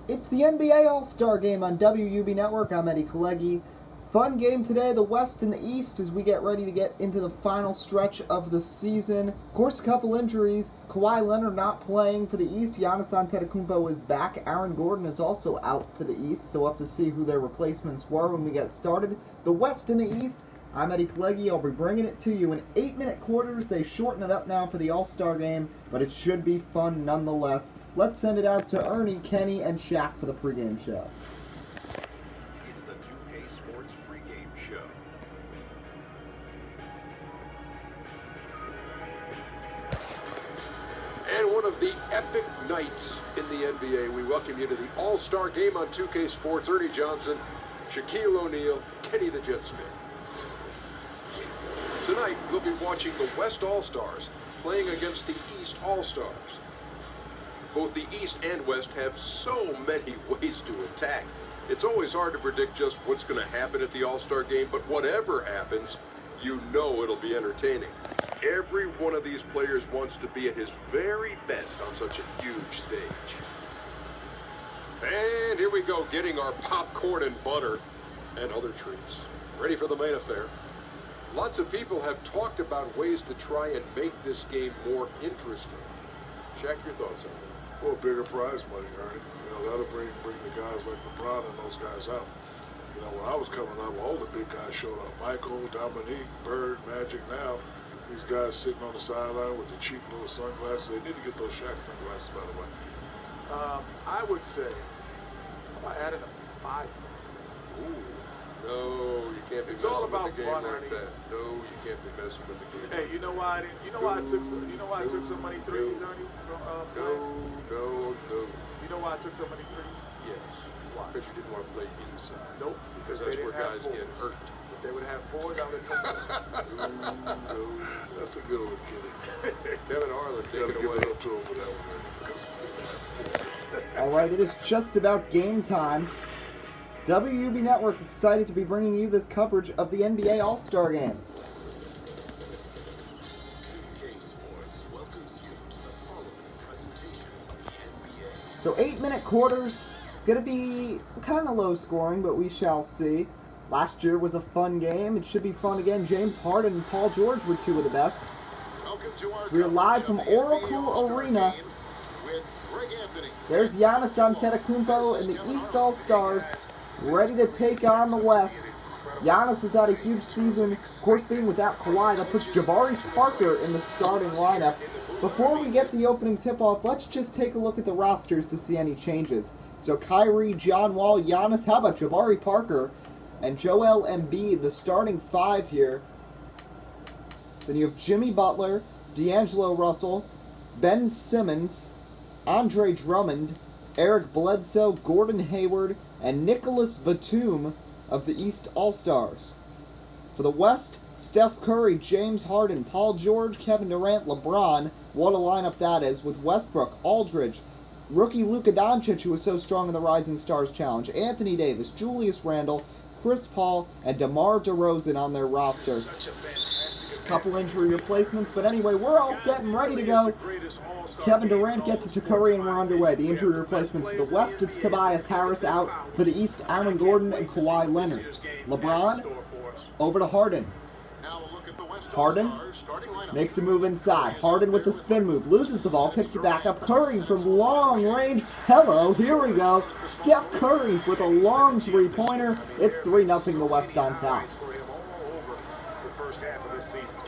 It's the NBA All-Star Game on WUB Network. I'm Eddie Kalegi. Fun game today, the West and the East, as we get ready to get into the final stretch of the season. Of course, a couple injuries. Kawhi Leonard not playing for the East. Giannis Antetokounmpo is back. Aaron Gordon is also out for the East, so we'll have to see who their replacements were when we get started. The West and the East, I'm Eddie Kalegi. I'll be bringing it to you in 8-minute quarters. They shorten it up now for the All-Star Game, but it should be fun nonetheless. Let's send it out to Ernie, Kenny, and Shaq for the pregame show. It's the 2K Sports pregame show. And one of the epic nights in the NBA. We welcome you to the All-Star Game on 2K Sports. Ernie Johnson, Shaquille O'Neal, Kenny the Jet Smith. Tonight, we'll be watching the West All-Stars playing against the East All-Stars. Both the East and West have so many ways to attack. It's always hard to predict just what's going to happen at the All-Star Game, but whatever happens, you know it'll be entertaining. Every one of these players wants to be at his very best on such a huge stage. And here we go, getting our popcorn and butter and other treats. Ready for the main affair. Lots of people have talked about ways to try and make this game more interesting. Shaq, your thoughts on that? Well, bigger prize money, Ernie. That'll bring the guys like LeBron and those guys out. When I was coming up, all the big guys showed up. Michael, Dominique, Bird, Magic. Now, these guys sitting on the sideline with the cheap little sunglasses. They need to get those Shaq sunglasses, by the way. I would say, I added a 5. Ooh. No, you can't be It's messing all with about the game fun, like Ernie. that. No, you can't be messing with the game. Hey, you know why I took so many threes, Ernie, from playing? No. You know why I took so many threes? Yes. Why? Because you didn't want to play inside. Nope. Because they that's where didn't have guys get fours. hurt. If they would have fours, I would have taken them. That's a good one, kid. Kevin Harlan, take Gotta it give away. it up to him for that one, Ernie. Because All right, it is just about game time. WUB Network excited to be bringing you this coverage of the NBA All-Star Game. 2K Sports welcomes you to the following presentation of the NBA. So 8-minute quarters. It's going to be kind of low scoring, but we shall see. Last year was a fun game. It should be fun again. James Harden and Paul George were two of the best. Welcome to our We're live from coverage of the NBA Oracle All-Star Arena. Game with Greg Anthony. There's Giannis Antetokounmpo and the East All-Stars ready to take on the West. Giannis has had a huge season. Of course, being without Kawhi, that puts Jabari Parker in the starting lineup. Before we get the opening tip-off, let's just take a look at the rosters to see any changes. So Kyrie, John Wall, Giannis, how about Jabari Parker and Joel Embiid, the starting 5 here. Then you have Jimmy Butler, D'Angelo Russell, Ben Simmons, Andre Drummond, Eric Bledsoe, Gordon Hayward, and Nicholas Batum of the East All-Stars. For the West, Steph Curry, James Harden, Paul George, Kevin Durant, LeBron. What a lineup that is, with Westbrook, Aldridge, rookie Luka Doncic, who was so strong in the Rising Stars Challenge, Anthony Davis, Julius Randle, Chris Paul, and DeMar DeRozan on their roster. Such a fantastic event. Couple injury replacements, but anyway, we're all set and ready to go. Kevin Durant gets it to Curry, and we're underway. The injury replacements for the West, it's Tobias Harris out. For the East, Aaron Gordon and Kawhi Leonard. LeBron, over to Harden. Now a look at the West Harden All-Stars starting lineup. makes a move inside. Harden with the spin move, loses the ball, picks it back up. Curry from long range. Hello, here we go. Steph Curry with a long three-pointer. It's 3-0 the West on top.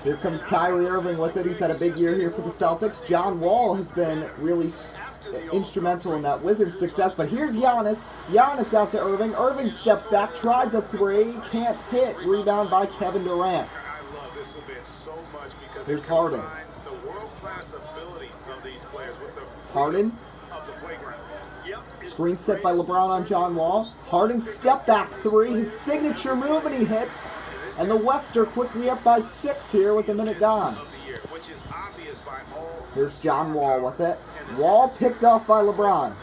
Here comes Kyrie Irving with it. He's had a big year here for the Celtics. John Wall has been really instrumental in that Wizards success. But here's Giannis. Giannis out to Irving. Irving steps back, tries a three, can't hit. Rebound by Kevin Durant. I love this event so much because Here's it Harden. combines the world-class ability of these players with the Harden. of the playground. Yep. Screen set by LeBron on John Wall. Harden step back three, his signature move, and he hits. And the West are quickly up by 6 here with a minute gone. Of the year, which is obvious by all. Here's John Wall with it. Wall picked off by LeBron.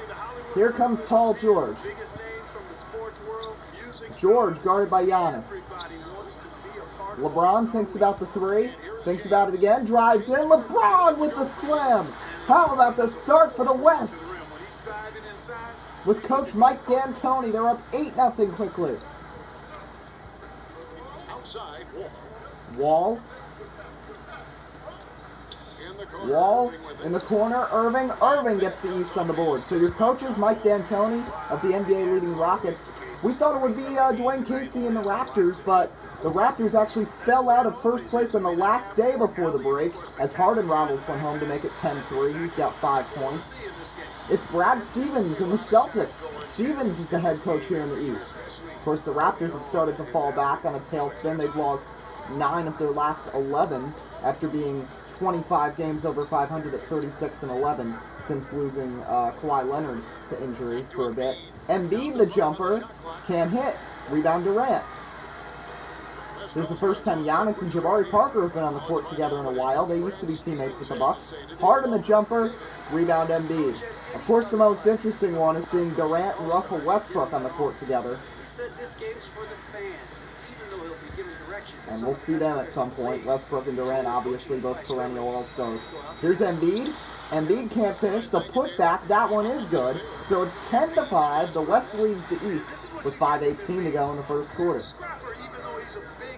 Here comes Paul George. Biggest names from the sports world, music. George guarded by Giannis. Everybody wants to be a part of LeBron thinks about the three, thinks about it again, drives in. LeBron with the slam. How about the start for the West? when he's back with Coach Mike D'Antoni. They're up 8-0 quickly. Outside, Wall. Wall in the corner. Irving. Irving gets the East on the board. So your coach is Mike D'Antoni of the NBA leading Rockets. We thought it would be Dwayne Casey and the Raptors, but the Raptors actually fell out of first place on the last day before the break as Harden Robles went home to make it 10-3. He's got 5 points. It's Brad Stevens and the Celtics. Stevens is the head coach here in the East. Of course, the Raptors have started to fall back on a tailspin. They've lost 9 of their last 11 after being 25 games over 500 at 36-11 since losing Kawhi Leonard to injury for a bit. Embiid, the jumper, can't hit. Rebound Durant. This is the first time Giannis and Jabari Parker have been on the court together in a while. They used to be teammates with the Bucks. Harden, the jumper, rebound Embiid. Of course, the most interesting one is seeing Durant and Russell Westbrook on the court together. He said this game's for the fans, even though he'll be giving direction. And we'll see them at some point. Westbrook and Durant, obviously, both perennial All-Stars. Here's Embiid. Embiid can't finish. The putback, that one is good. So it's 10-5. The West leads the East with 5:18 to go in the first quarter.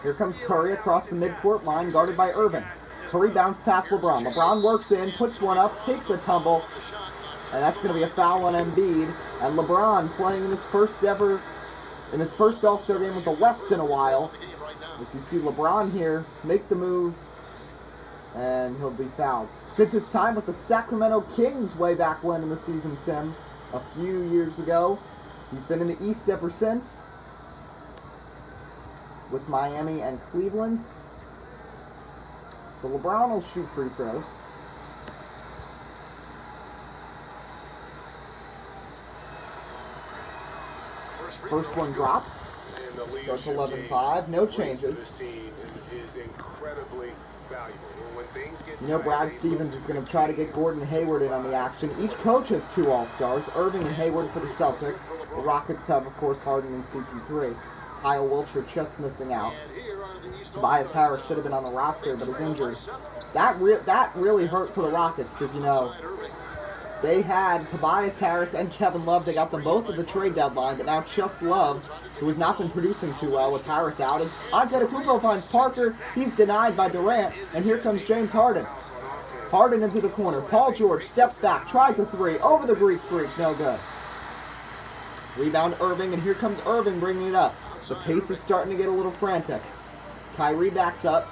Here comes Curry across the midcourt line, guarded by Irving. Curry bounced past LeBron. LeBron works in, puts one up, takes a tumble, and that's going to be a foul on Embiid. And LeBron playing in his first All-Star game with the West in a while. As you see LeBron here make the move, and he'll be fouled. Since his time with the Sacramento Kings way back when in the season sim a few years ago, he's been in the East ever since with Miami and Cleveland. So LeBron will shoot free throws. First one drops. So it's 11-5. No changes. You know Brad Stevens is going to try to get Gordon Hayward in on the action. Each coach has 2 All-Stars, Irving and Hayward for the Celtics. The Rockets have, of course, Harden and CP3. Kyle Wiltshire just missing out. Tobias Harris should have been on the roster, but is injured. That really hurt for the Rockets because, you know, they had Tobias Harris and Kevin Love. They got them both at the trade deadline, but now just Love, who has not been producing too well with Harris out, as Antetokounmpo finds Parker. He's denied by Durant, and here comes James Harden. Harden into the corner. Paul George steps back, tries the 3, over the Greek Freak, no good. Rebound Irving, and here comes Irving bringing it up. The pace is starting to get a little frantic. Kyrie backs up.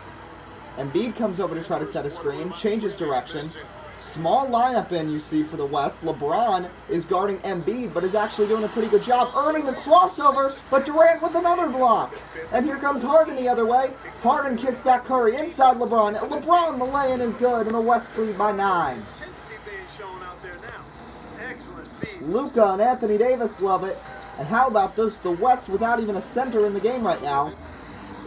Embiid comes over to try to set a screen, changes direction. Small lineup in, you see, for the West. LeBron is guarding Embiid, but is actually doing a pretty good job. Earning the crossover, but Durant with another block. And here comes Harden the other way. Harden kicks back Curry inside LeBron. LeBron, the lay-in is good, and the West lead by 9. Luka and Anthony Davis love it. And how about this? The West, without even a center in the game right now,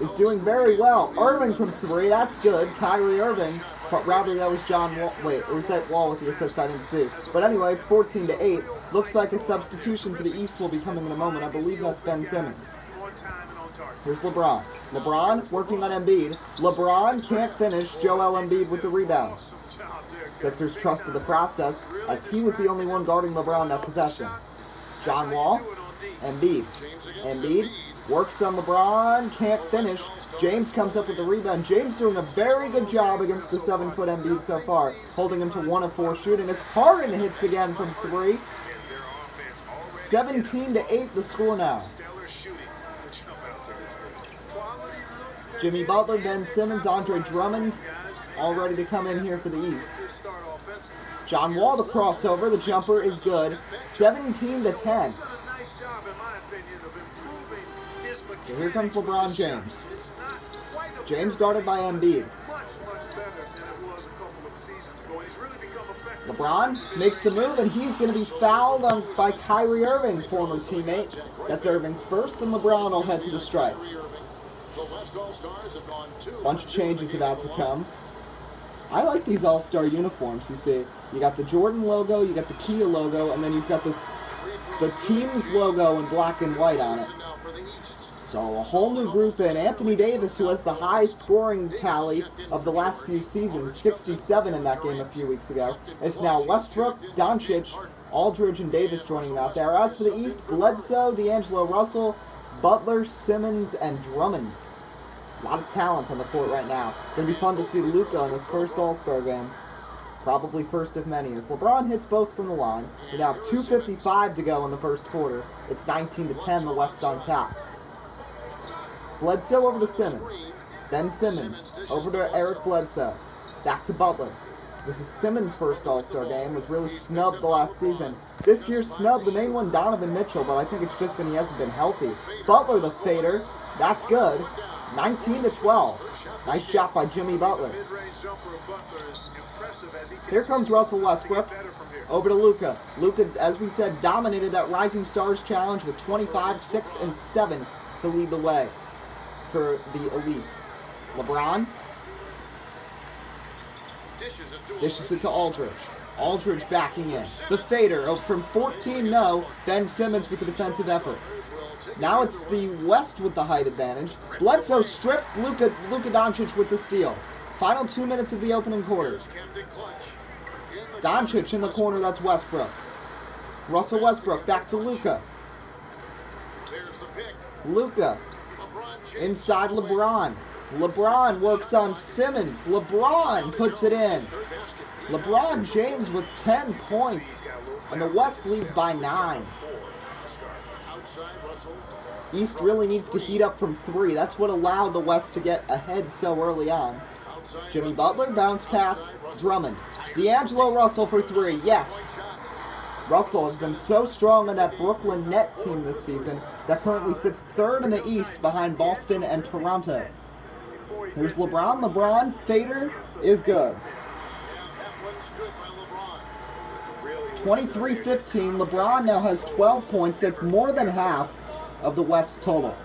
is doing very well. Irving from 3, that's good. Kyrie Irving. But rather that was John Wall. Wait, or was that Wall with the assist? I didn't see. But anyway, it's 14-8. Looks like a substitution for the East will be coming in a moment. I believe that's Ben Simmons. Here's LeBron. LeBron working on Embiid. LeBron can't finish. Joel Embiid with the rebound. Sixers trusted the process as he was the only one guarding LeBron that possession. John Wall. Embiid. Embiid works on LeBron, can't finish. James comes up with the rebound. James doing a very good job against the 7-foot Embiid so far, holding him to 1 of 4 shooting as Harden hits again from 3. 17-8 the score now. Jimmy Butler, Ben Simmons, Andre Drummond, all ready to come in here for the East. John Wall, the crossover, the jumper is good. 17-10. So here comes LeBron James. James guarded by Embiid. LeBron makes the move, and he's going to be fouled by Kyrie Irving, former teammate. That's Irving's first, and LeBron will head to the stripe. Bunch of changes about to come. I like these All-Star uniforms, you see. You got the Jordan logo, you got the Kia logo, and then you've got the team's logo in black and white on it. So a whole new group in. Anthony Davis, who has the high scoring tally of the last few seasons, 67 in that game a few weeks ago. It's now Westbrook, Doncic, Aldridge and Davis joining him out there. As for the East, Bledsoe, D'Angelo Russell, Butler, Simmons, and Drummond. A lot of talent on the court right now. Going to be fun to see Luka in his first All-Star game. Probably first of many, as LeBron hits both from the line. We now have 2:55 to go in the first quarter. It's 19-10, the West on top. Bledsoe over to Simmons. Then Simmons over to Eric Bledsoe. Back to Butler. This is Simmons' first All-Star game. Was really snubbed the last season. This year's snub, the main one, Donovan Mitchell, but I think it's just been he hasn't been healthy. Butler, the fader. That's good. 19-12. Nice shot by Jimmy Butler. Here comes Russell Westbrook. Over to Luka. Luka, as we said, dominated that Rising Stars Challenge with 25, 6, and 7 to lead the way for the elites. LeBron dishes it to Aldridge. Aldridge backing in. The fader from 14, no. Ben Simmons with the defensive effort. Now it's the West with the height advantage. Bledsoe stripped. Luka Doncic with the steal. Final 2 minutes of the opening quarter. Doncic in the corner, that's Westbrook. Russell Westbrook back to Luka. Luka inside LeBron. LeBron works on Simmons. LeBron puts it in. LeBron James with 10 points. And the West leads by 9. East really needs to heat up from 3. That's what allowed the West to get ahead so early on. Jimmy Butler, bounce pass, Drummond. D'Angelo Russell for 3, yes. Russell has been so strong on that Brooklyn Net team this season that currently sits 3rd in the East behind Boston and Toronto. Here's LeBron. LeBron, fader is good. 23-15. LeBron now has 12 points. That's more than half of the West total.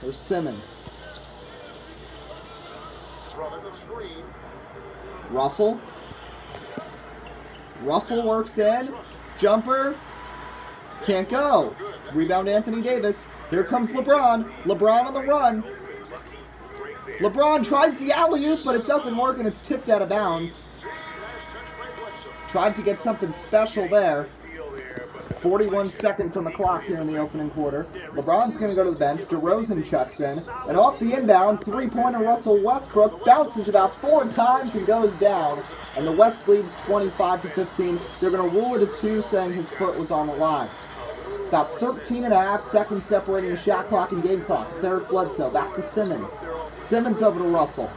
There's Simmons. Russell. Russell works in. Jumper. Can't go. Rebound Anthony Davis. Here comes LeBron. LeBron on the run. LeBron tries the alley-oop, but it doesn't work and it's tipped out of bounds. Tried to get something special there. 41 seconds on the clock here in the opening quarter. LeBron's going to go to the bench. DeRozan checks in. And off the inbound, three-pointer Russell Westbrook bounces about 4 times and goes down. And the West leads 25-15. They're going to rule it a 2, saying his foot was on the line. About 13.5 seconds separating the shot clock and game clock. It's Eric Bledsoe. Back to Simmons. Simmons over to Russell.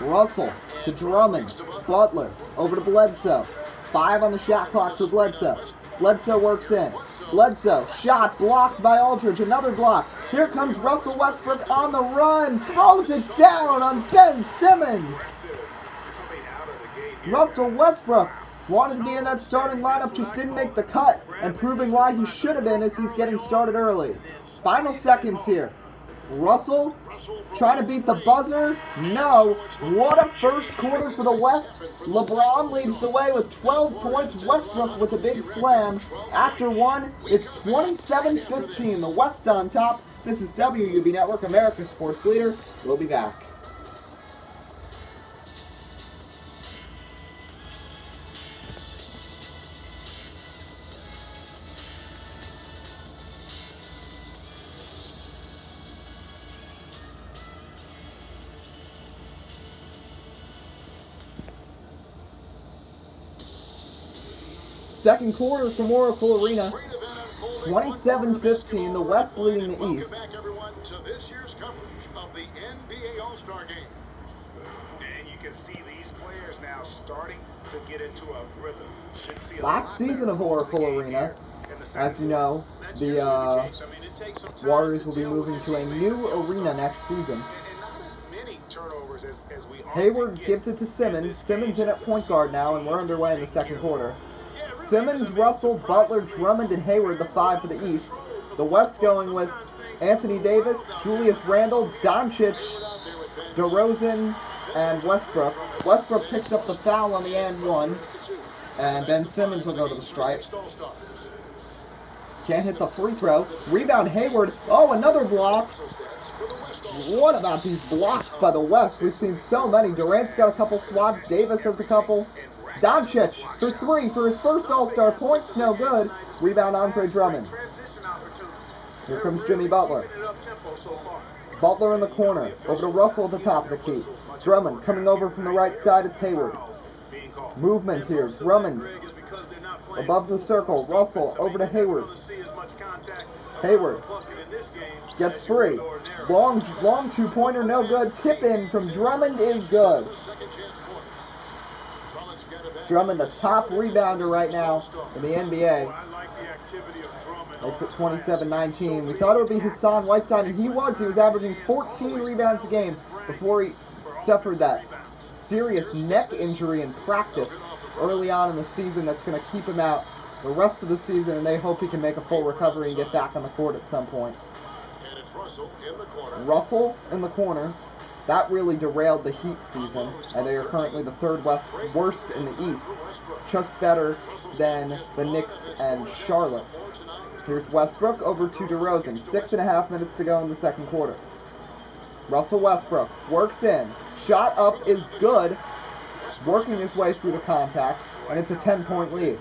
Russell to Drummond. Butler over to Bledsoe. 5 on the shot clock for Bledsoe. Bledsoe works in. Bledsoe, shot blocked by Aldridge. Another block. Here comes Russell Westbrook on the run. Throws it down on Ben Simmons. Russell Westbrook wanted to be in that starting lineup, just didn't make the cut. And proving why he should have been as he's getting started early. Final seconds here. Russell trying to beat the buzzer. No. What a first quarter for the West. LeBron leads the way with 12 points. Westbrook with a big slam. After one, it's 27-15. The West on top. This is WUB Network, America's sports leader. We'll be back. Second quarter from Oracle Arena, 27-15, the West leading the East. Welcome back, everyone, to this year's coverage of the NBA All-Star Game. And you can see these players now starting to get into a rhythm. Should see a Last season of Oracle Arena, as you know, the Warriors will be moving to a new arena next season. Hayward gives it to Simmons. Simmons in at point guard now, and we're underway in the second quarter. Simmons, Russell, Butler, Drummond, and Hayward, the 5 for the East. The West going with Anthony Davis, Julius Randle, Doncic, DeRozan, and Westbrook. Westbrook picks up the foul on the and one, and Ben Simmons will go to the stripe. Can't hit the free throw. Rebound Hayward. Oh, another block. What about these blocks by the West? We've seen so many. Durant's got a couple swats. Davis has a couple. Doncic for three for his first All-Star points. No good. Rebound Andre Drummond. Here comes Jimmy Butler. Butler in the corner. Over to Russell at the top of the key. Drummond coming over from the right side. It's Hayward. Movement here. Drummond above the circle. Russell over to Hayward. Hayward gets free. Long two-pointer, no good. Tip in from Drummond is good. Drummond, the top rebounder right now in the NBA. Makes it 27-19. We thought it would be Hassan Whiteside, and he was. He was averaging 14 rebounds a game before he suffered that serious neck injury in practice early on in the season that's going to keep him out the rest of the season, and they hope he can make a full recovery and get back on the court at some point. Russell in the corner. That really derailed the Heat season, and they are currently the third worst in the East, just better than the Knicks and Charlotte. Here's Westbrook over to DeRozan. 6.5 minutes to go in the second quarter. Russell Westbrook works in. Shot up is good, working his way through the contact, and it's a 10-point lead.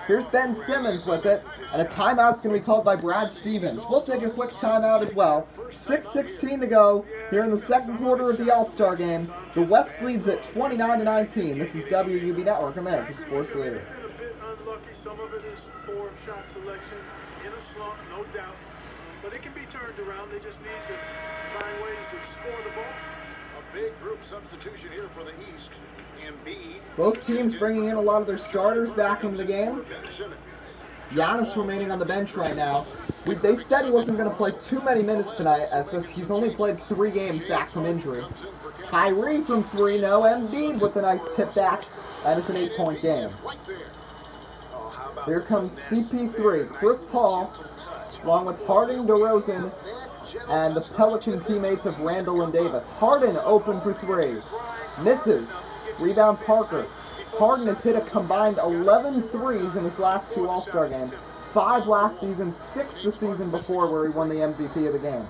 Here's Ben Simmons with it, and a timeout's going to be called by Brad Stevens. We'll take a quick timeout as well. 6:16 to go here in the second quarter of the All-Star game. The West leads at 29-19. This is WUB Network, America's Sports Leader. A bit unlucky. Some of it is poor shot selection. In a slump, no doubt. But it can be turned around. They just need to find ways to score the ball. A big group substitution here for the East. Embiid. Both teams bringing in a lot of their starters back into the game. Giannis remaining on the bench right now. They said he wasn't going to play too many minutes tonight, as he's only played 3 games back from injury. Kyrie from 3, no. Embiid with a nice tip back, and it's an 8-point game. Here comes CP3, Chris Paul, along with Harden, DeRozan, and the Pelican teammates of Randall and Davis. Harden open for 3, misses. Rebound Parker. Harden has hit a combined 11 threes in his last 2 All-Star games. 5 last season, 6 the season before where he won the MVP of the game.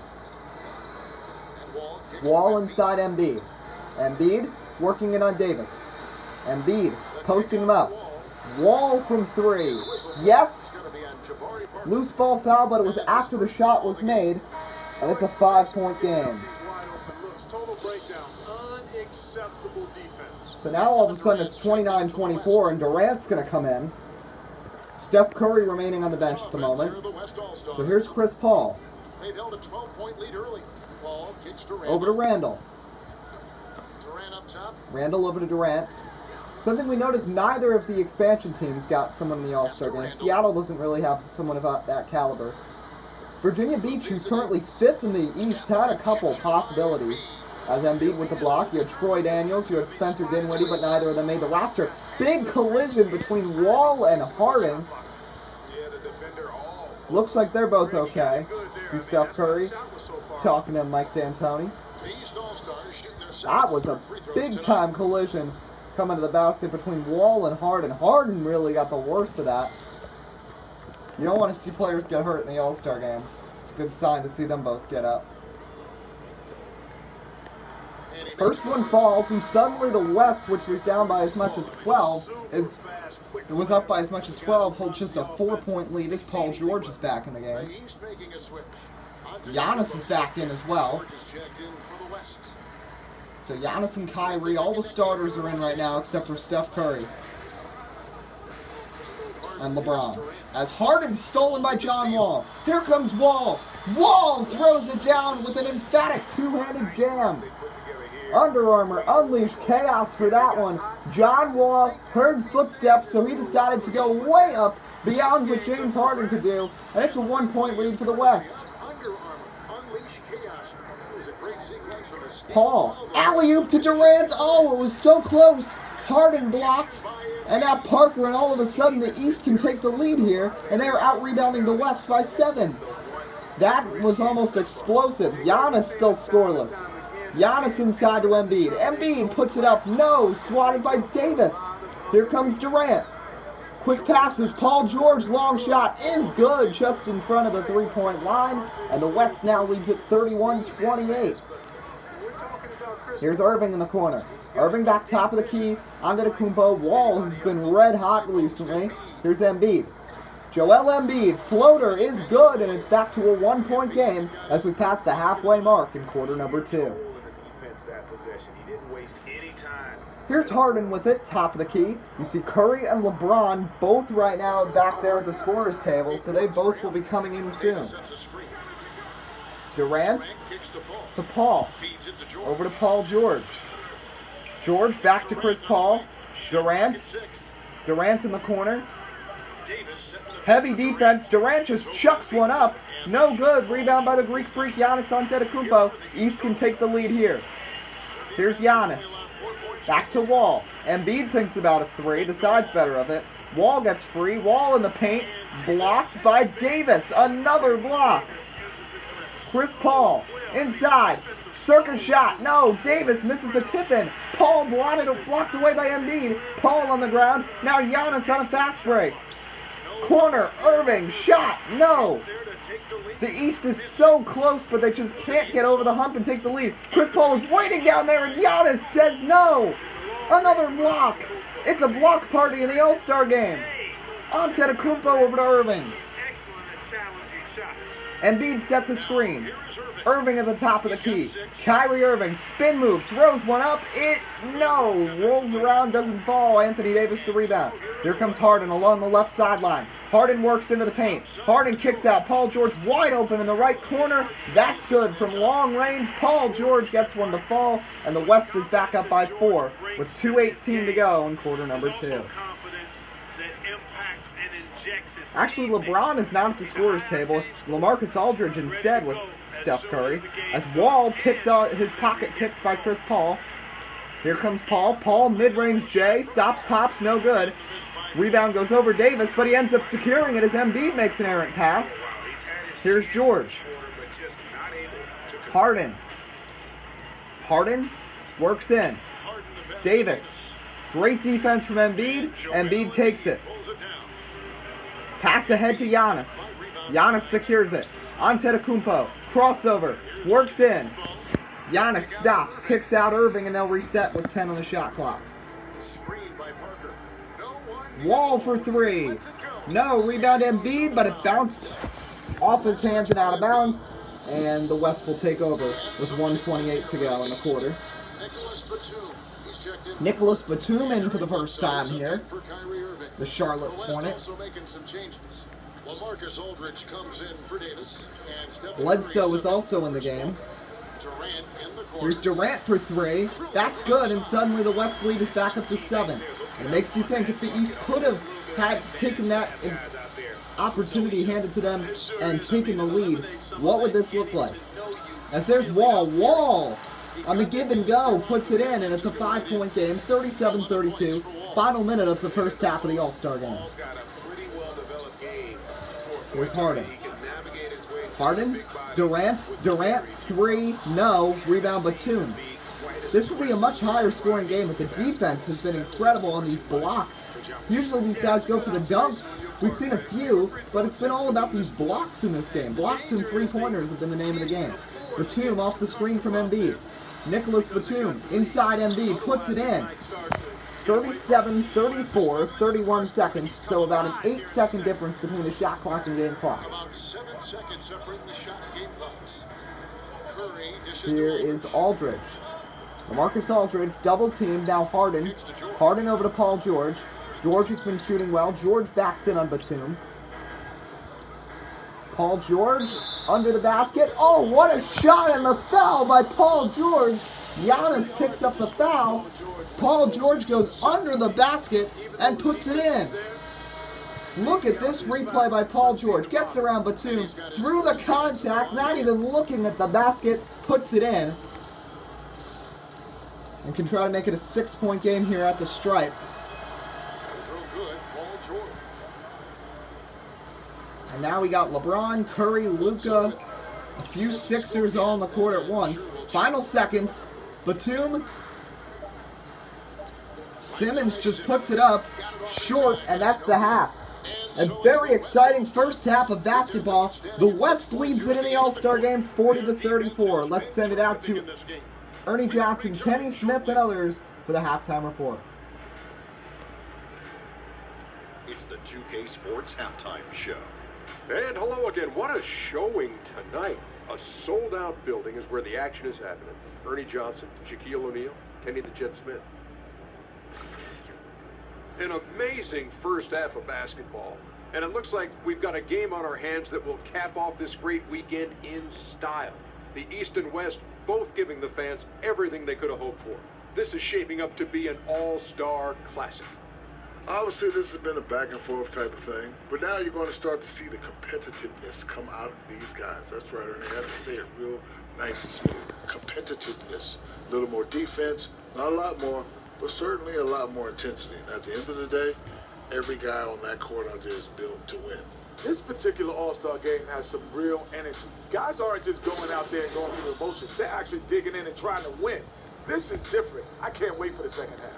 Wall inside Embiid. Embiid working it on Davis. Embiid posting him up. Wall from 3. Yes! Loose ball foul, but it was after the shot was made. And it's a 5-point game. Total breakdown. Unacceptable defense. So now all of a sudden it's 29-24 and Durant's going to come in. Steph Curry remaining on the bench at the moment. So here's Chris Paul. They've held a 12-point lead early. Paul kicks Durant. Over to Randall. Durant up top. Randall over to Durant. Something we noticed, neither of the expansion teams got someone in the All-Star game. Seattle doesn't really have someone of that caliber. Virginia Beach, who's currently 5th in the East, had a couple possibilities. As Embiid with the block, you had Troy Daniels, you had Spencer Dinwiddie, but neither of them made the roster. Big collision between Wall and Harden. Looks like they're both okay. See Steph Curry talking to Mike D'Antoni. That was a big-time collision coming to the basket between Wall and Harden. Harden really got the worst of that. You don't want to see players get hurt in the All-Star game. It's a good sign to see them both get up. First one falls, and suddenly the West, which was down by as much as 12, it was up by as much as 12, holds just a 4-point lead as Paul George is back in the game. Giannis is back in as well. So Giannis and Kyrie, all the starters are in right now except for Steph Curry and LeBron. As Harden's stolen by John Wall. Here comes Wall. Wall throws it down with an emphatic 2-handed jam. Under Armour unleashed chaos for that one. John Wall heard footsteps, so he decided to go way up beyond what James Harden could do, and it's a 1-point lead for the West. Paul, alley-oop to Durant. Oh, it was so close. Harden blocked, and now Parker, and all of a sudden the East can take the lead here, and they're out-rebounding the West by 7. That was almost explosive. Giannis still scoreless. Giannis inside to Embiid. Embiid puts it up. No, swatted by Davis. Here comes Durant. Quick passes. Paul George, long shot is good, just in front of the three-point line. And the West now leads at 31-28. Here's Irving in the corner. Irving back top of the key. Antetokounmpo. Wall, who's been red hot recently. Here's Embiid. Joel Embiid. Floater is good, and it's back to a 1-point game as we pass the halfway mark in quarter number 2. Here's Harden with it, top of the key. You see Curry and LeBron both right now back there at the scorer's table, so they both will be coming in soon. Durant to Paul. Over to Paul George. George back to Chris Paul. Durant in the corner. Heavy defense. Durant just chucks one up. No good. Rebound by the Greek freak Giannis Antetokounmpo. East can take the lead here. Here's Giannis. Back to Wall. Embiid thinks about a three. Decides better of it. Wall gets free. Wall in the paint. Blocked by Davis. Another block. Chris Paul. Inside. Circus shot. No. Davis misses the tip-in. Paul blocked away by Embiid. Paul on the ground. Now Giannis on a fast break. Corner. Irving. Shot. No. The East is so close, but they just can't get over the hump and take the lead. Chris Paul is waiting down there, and Giannis says no. Another block. It's a block party in the All-Star game. Antetokounmpo over to Irving. Embiid sets a screen. Irving at the top of the key. Kyrie Irving, spin move, throws one up. Rolls around, doesn't fall. Anthony Davis the rebound. Here comes Harden along the left sideline. Harden works into the paint. Harden kicks out. Paul George wide open in the right corner. That's good from long range. Paul George gets one to fall, and the West is back up by 4 with 2:18 to go in quarter number 2. Actually, LeBron is not at the scorer's table. It's LaMarcus Aldridge instead with Steph Curry. As Wall picked his pocket picked by Chris Paul. Here comes Paul. Paul, mid-range J. Stops, pops, no good. Rebound goes over Davis, but he ends up securing it as Embiid makes an errant pass. Here's George. Harden. Harden works in. Davis. Great defense from Embiid. Embiid takes it. Pass ahead to Giannis. Giannis secures it. Antetokounmpo. Crossover. Works in. Giannis stops. Kicks out Irving, and they'll reset with 10 on the shot clock. Wall for 3. No. Rebound Embiid, but it bounced off his hands and out of bounds. And the West will take over with 1:28 to go in the quarter. Nicholas Batum in for the first time here. The Charlotte Hornet. Bledsoe is also in the game. Here's Durant for 3. That's good, and suddenly the West lead is back up to 7. And it makes you think if the East could have taken that opportunity handed to them and taken the lead, what would this look like? As there's Wall. Wall on the give and go puts it in, and it's a 5-point game, 37-32. Final minute of the first half of the All-Star game. Here's Harden. Harden, Durant, 3, no. Rebound Batum. This will be a much higher scoring game, but the defense has been incredible on these blocks. Usually these guys go for the dunks. We've seen a few, but it's been all about these blocks in this game. Blocks and three-pointers have been the name of the game. Batum off the screen from Embiid. Nicholas Batum inside Embiid, puts it in. 37-34, 31 seconds, so about an 8-second difference between the shot clock and game clock. Here is Aldridge. LaMarcus Aldridge, double team, now Harden. Harden over to Paul George. George has been shooting well. George backs in on Batum. Paul George under the basket. Oh, what a shot, and the foul by Paul George. Giannis picks up the foul. Paul George goes under the basket and puts it in. Look at this replay by Paul George. Gets around Batum, through the contact, not even looking at the basket, puts it in. And can try to make it a 6-point game here at the stripe. And now we got LeBron, Curry, Luka, a few Sixers all on the court at once. Final seconds. Batum. Simmons just puts it up. short, and that's the half. A very exciting first half of basketball. The West leads it in the All-Star game 40-34. Let's send it out to Ernie Johnson, Kenny Smith, and others for the halftime report. It's the 2K Sports Halftime Show. And hello again. What a showing tonight. A sold-out building is where the action is happening. Ernie Johnson, Shaquille O'Neal, Kenny the Jet Smith. An amazing first half of basketball. And it looks like we've got a game on our hands that will cap off this great weekend in style. The East and West both giving the fans everything they could have hoped for. This is shaping up to be an all-star classic. Obviously, this has been a back-and-forth type of thing, but now you're going to start to see the competitiveness come out of these guys. That's right, Ernie. I have to say it real nice and smooth. Competitiveness. A little more defense, not a lot more, but certainly a lot more intensity. And at the end of the day, every guy on that court out there is built to win. This particular All-Star game has some real energy. Guys aren't just going out there and going through the motions. They're actually digging in and trying to win. This is different. I can't wait for the second half.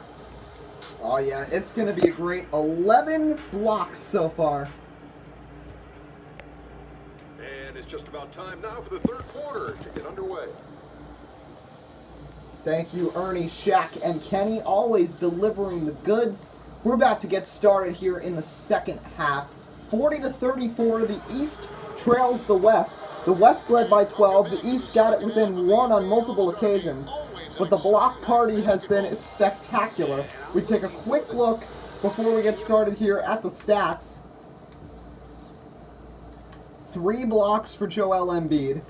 Oh yeah, it's going to be a great 11 blocks so far. And it's just about time now for the third quarter to get underway. Thank you, Ernie, Shaq, and Kenny, always delivering the goods. We're about to get started here in the second half. 40-34, the East trails the West. The West led by 12. The East got it within 1 on multiple occasions. But the block party has been spectacular. We take a quick look before we get started here at the stats. 3 blocks for Joel Embiid.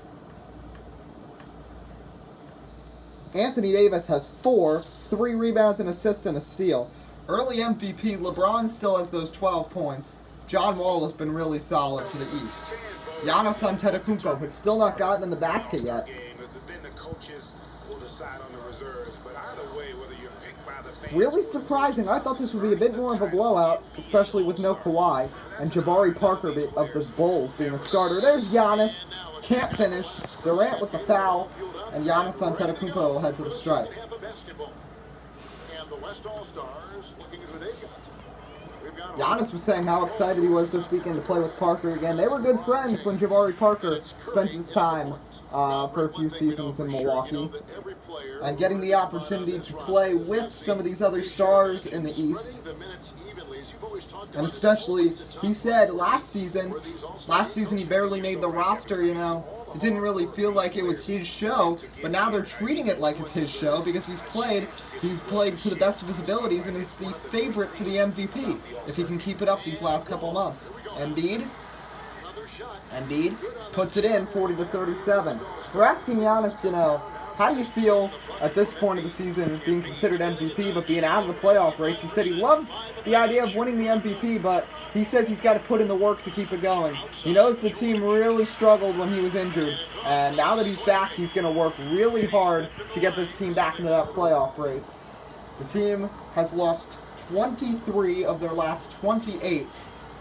Anthony Davis has 4, 3 rebounds, an assist, and a steal. Early MVP, LeBron still has those 12 points. John Wall has been really solid for the East. Giannis Antetokounmpo has still not gotten in the basket yet. Really surprising. I thought this would be a bit more of a blowout, especially with no Kawhi, and Jabari Parker of the Bulls being a starter. There's Giannis. Can't finish. Durant with the foul, and Giannis Antetokounmpo will head to the stripe. Giannis was saying how excited he was this weekend to play with Parker again. They were good friends when Jabari Parker spent his time for a few seasons in Milwaukee. And getting the opportunity to play with some of these other stars in the East. And especially, he said last season he barely made the roster, you know. It didn't really feel like it was his show, but now they're treating it like it's his show because he's played to the best of his abilities and he's the favorite for the MVP if he can keep it up these last couple months. Embiid puts it in, 40-37. We're asking Giannis, you know, how do you feel at this point of the season being considered MVP but being out of the playoff race? He said he loves the idea of winning the MVP, but he says he's got to put in the work to keep it going. He knows the team really struggled when he was injured, and now that he's back, he's going to work really hard to get this team back into that playoff race. The team has lost 23 of their last 28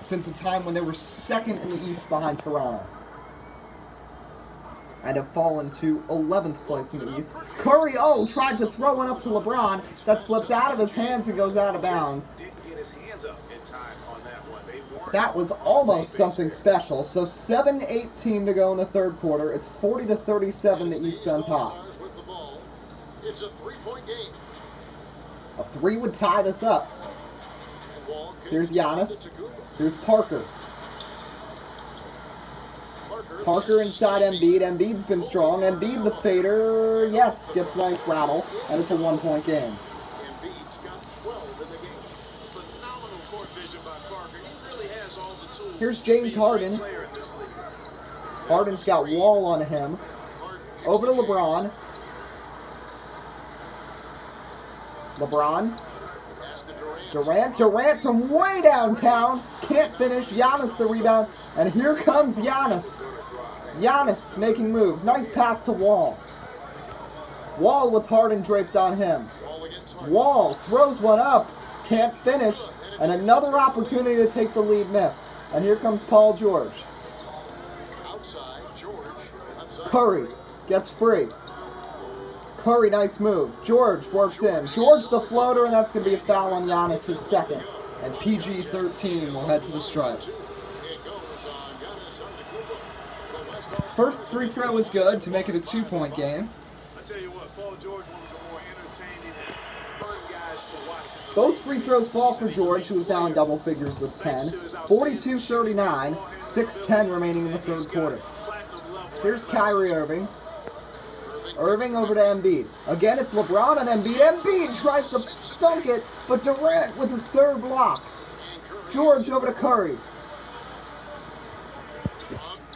since a time when they were second in the East behind Toronto, and have fallen to 11th place in the East. Curry, tried to throw one up to LeBron. That slips out of his hands and goes out of bounds. That was almost something special. So 7:18 to go in the third quarter. It's 40-37, the East on top. It's a 3-point game. A 3 would tie this up. Here's Giannis. Here's Parker. Parker inside Embiid. Embiid's been strong. Embiid the fader. Yes, gets a nice rattle. And it's a 1-point game. Embiid's got 12 in the game. Phenomenal court vision by Parker. He really has all the tools. Here's James Harden. Harden's got Wall on him. Over to LeBron. LeBron. Durant from way downtown. Can't finish. Giannis the rebound. And here comes Giannis. Giannis making moves. Nice pass to Wall. Wall with Harden draped on him. Wall throws one up. Can't finish. And another opportunity to take the lead missed. And here comes Paul George. Curry gets free. Curry, nice move. George works in. George the floater, and that's going to be a foul on Giannis, his second. and PG-13 will head to the stripe. First free throw was good to make it a 2-point game. I tell you what, Paul George, one of the more entertaining and fun guys to watch. Both free throws fall for George, who is now in double figures with 10. 42-39, 6:10 remaining in the third quarter. Here's Kyrie Irving. Irving over to Embiid. Again, it's LeBron and Embiid. Embiid tries to dunk it, but Durant with his third block. George over to Curry.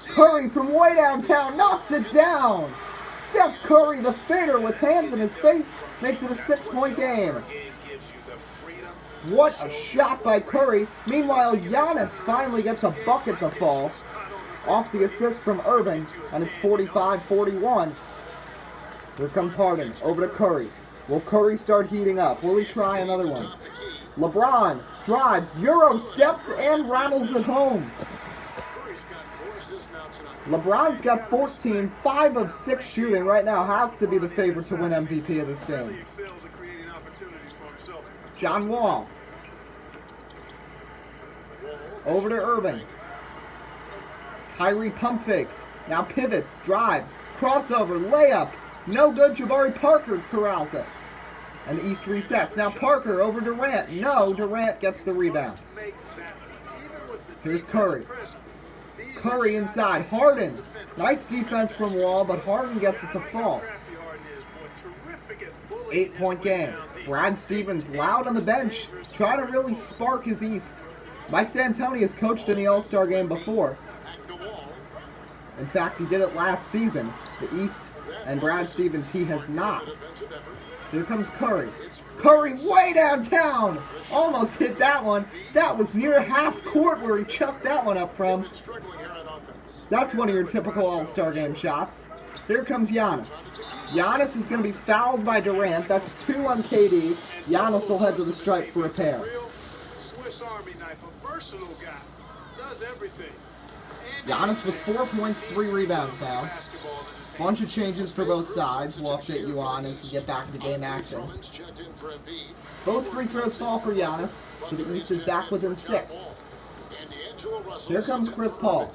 Curry from way downtown knocks it down. Steph Curry, the fader with hands in his face, makes it a 6-point game. What a shot by Curry. Meanwhile, Giannis finally gets a bucket to fall off the assist from Irving, and it's 45-41. Here comes Harden over to Curry. Will Curry start heating up? Will he try another one? LeBron drives, Euro steps, and rattles it home. LeBron's got 14, 5 of 6 shooting right now. Has to be the favorite to win MVP of this game. John Wall. Over to Irving. Kyrie pump fakes. Now pivots, drives, crossover, layup. No good. Jabari Parker corrals it. And the East resets. Now Parker over Durant. No, Durant gets the rebound. Here's Curry. Curry inside. Harden. Nice defense from Wall, but Harden gets it to fall. 8-point game. Brad Stevens loud on the bench, trying to really spark his East. Mike D'Antoni has coached in the All-Star game before. In fact, he did it last season. The East and Brad Stevens, he has not. Here comes Curry. Curry way downtown! Almost hit that one. That was near half court where he chucked that one up from. That's one of your typical All-Star game shots. Here comes Giannis. Giannis is going to be fouled by Durant. That's 2 on KD. Giannis will head to the stripe for a pair. Swiss Army knife, a versatile guy, does everything. Giannis with 4 points, 3 rebounds now. Bunch of changes for both sides. We'll update you on as we get back into game action. Both free throws fall for Giannis, so the East is back within 6. Here comes Chris Paul.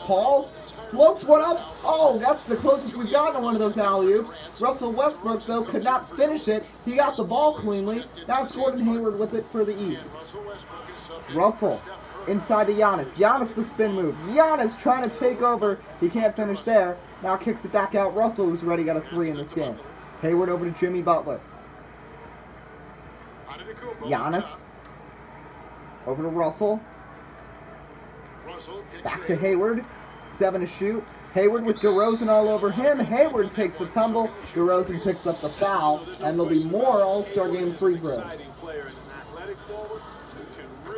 Paul floats one up. Oh, that's the closest we've gotten to one of those alley-oops. Russell Westbrook, though, could not finish it. He got the ball cleanly. Now it's Gordon Hayward with it for the East. Russell inside to Giannis. Giannis the spin move. Giannis trying to take over. He can't finish there. Now kicks it back out. Russell, who's already got a 3 in this game. Hayward over to Jimmy Butler. Giannis over to Russell. Back to Hayward. 7 to shoot. Hayward with DeRozan all over him. Hayward takes the tumble. DeRozan picks up the foul. And there'll be more All-Star game free throws.